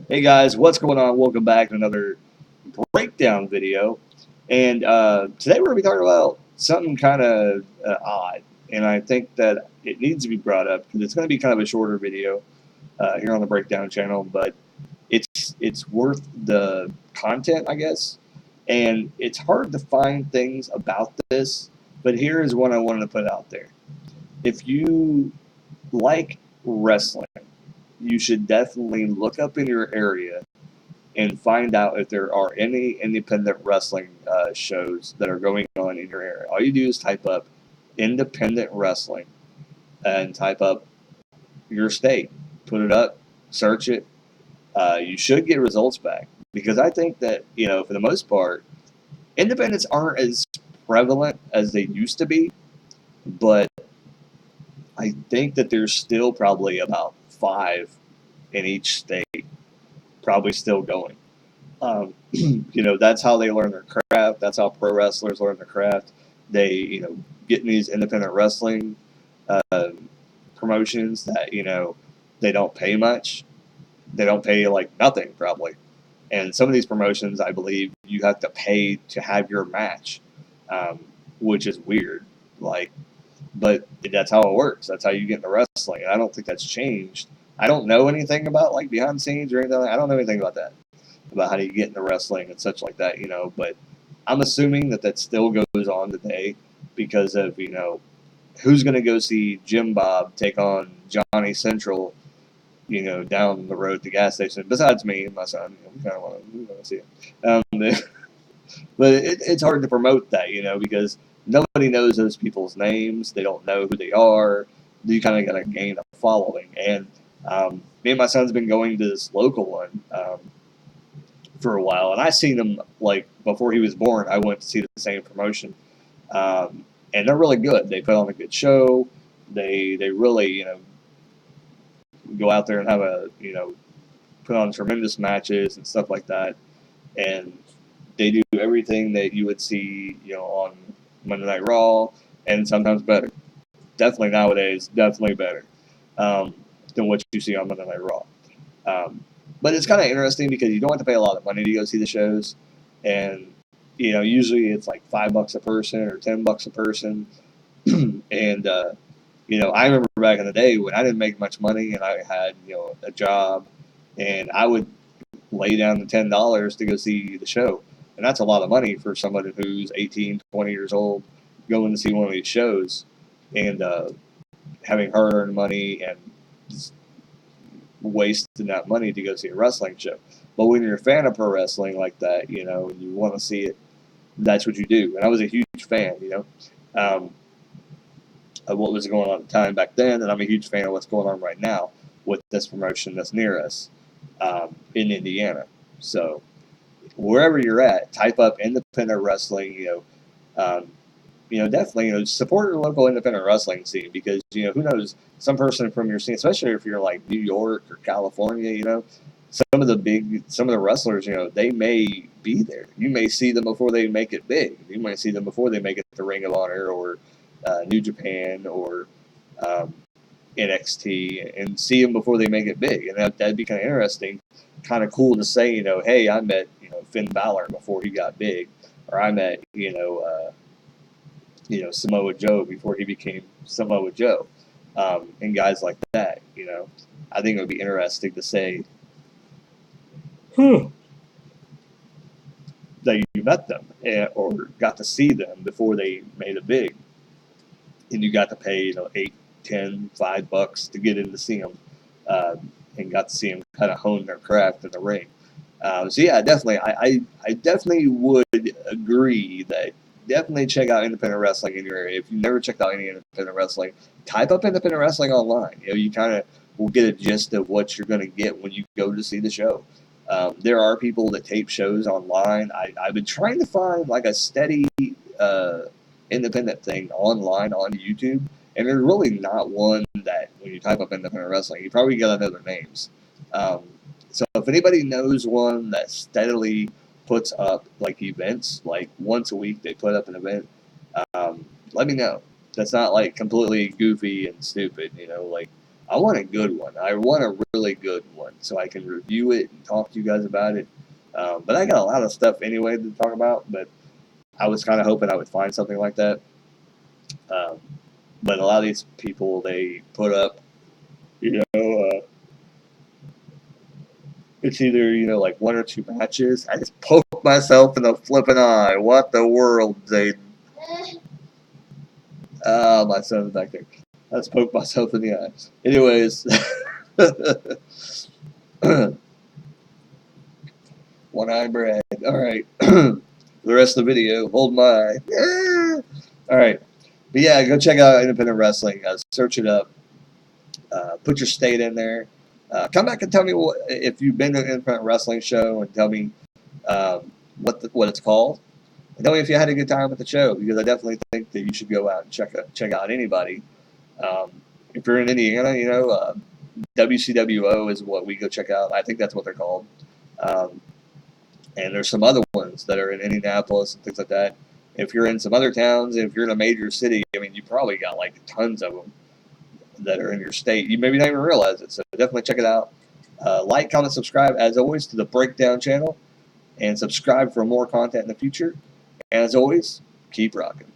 Hey guys, what's going on? Welcome back to another breakdown video. And today we're going to be talking about something kind of odd. And I think that it needs to be brought up because it's going to be kind of a shorter video here on the breakdown channel, but it's worth the content, I guess. And it's hard to find things about this, but here is what I wanted to put out there. If you like wrestling, you should definitely look up in your area and find out if there are any independent wrestling shows that are going on in your area. All you do is type up independent wrestling and type up your state. Put it up, search it. You should get results back because I think that, for the most part, independents aren't as prevalent as they used to be, but I think that there's still probably about 5 in each state, probably still going. That's how they learn their craft. That's how pro wrestlers learn their craft. They, get in these independent wrestling uh, promotions that, they don't pay much. They don't pay like nothing probably. And some of these promotions, I believe, you have to pay to have your match, um, which is weird. But that's how it works. That's how you get into wrestling. And I don't think that's changed. I don't know anything about like behind the scenes or anything. I don't know anything about that, about how do you get into wrestling and such like that, But I'm assuming that still goes on today because of, who's going to go see Jim Bob take on Johnny Central, down the road at the gas station, besides me and my son. We kind of want to see it. But it's hard to promote that, because nobody knows those people's names. They don't know who they are. You kind of got to gain a following. And me and my son's been going to this local one. For a while, and I seen them like before he was born. I went to see the same promotion, and they're really good. They put on a good show. They really go out there and have put on tremendous matches and stuff like that, and they do everything that you would see on Monday Night Raw, and sometimes better. Definitely nowadays, definitely better than what you see on Monday Night Raw. But it's kind of interesting because you don't have to pay a lot of money to go see the shows, and usually it's like $5 a person or $10 a person. And I remember back in the day when I didn't make much money and I had a job, and I would lay down the $10 to go see the show, and that's a lot of money for somebody who's 18, 20 years old going to see one of these shows, and having hard-earned money and wasting that money to go see a wrestling show. But when you're a fan of pro wrestling like that, and you want to see it, that's what you do. And I was a huge fan, of what was going on at the time back then, and I'm a huge fan of what's going on right now with this promotion that's near us in Indiana. So wherever you're at, type up independent wrestling, definitely, support your local independent wrestling scene because, who knows, some person from your scene, especially if you're like New York or California, some of the wrestlers, they may be there. You may see them before they make it big. You might see them before they make it to Ring of Honor or New Japan or NXT and see them before they make it big. And that'd be kind of interesting, kind of cool to say, hey, I met, Finn Balor before he got big, or I met, Samoa Joe before he became Samoa Joe, and guys like that. I think it would be interesting to say that you met them or got to see them before they made it big, and you got to pay $8, $10, $5 to get in to see them, and got to see them kind of hone their craft in the ring. So yeah, definitely, I definitely would agree that definitely check out independent wrestling in your area. If you've never checked out any independent wrestling, type up independent wrestling online. You kind of will get a gist of what you're going to get when you go to see the show. There are people that tape shows online. I've been trying to find like a steady independent thing online on YouTube, and there's really not one that when you type up independent wrestling, you probably got to know their names. So if anybody knows one that steadily puts up like events, like once a week they put up an event, let me know. That's not like completely goofy and stupid, like I want a good one. I want a really good one so I can review it and talk to you guys about it. But I got a lot of stuff anyway to talk about, but I was kind of hoping I would find something like that. Um, but a lot of these people, they put up, it's either, like one or two matches. I just poked myself in the flipping eye. What the world, Zayden? Oh, my son's back there. I just poked myself in the eyes. Anyways. One-eyed Brad. All right. The rest of the video, hold my eye. Yeah. All right. But yeah, go check out Independent Wrestling. Search it up. Put your state in there. Come back and tell me if you've been to an Independent Wrestling show, and tell me what it's called. And tell me if you had a good time at the show, because I definitely think that you should go out and check out anybody. If you're in Indiana, WCWO is what we go check out. I think that's what they're called. And there's some other ones that are in Indianapolis and things like that. If you're in some other towns, if you're in a major city, I mean, you probably got like tons of them that are in your state. You maybe not even realize it. So definitely check it out. Like, comment, subscribe, as always, to the Breakdown channel. And subscribe for more content in the future. And as always, keep rocking.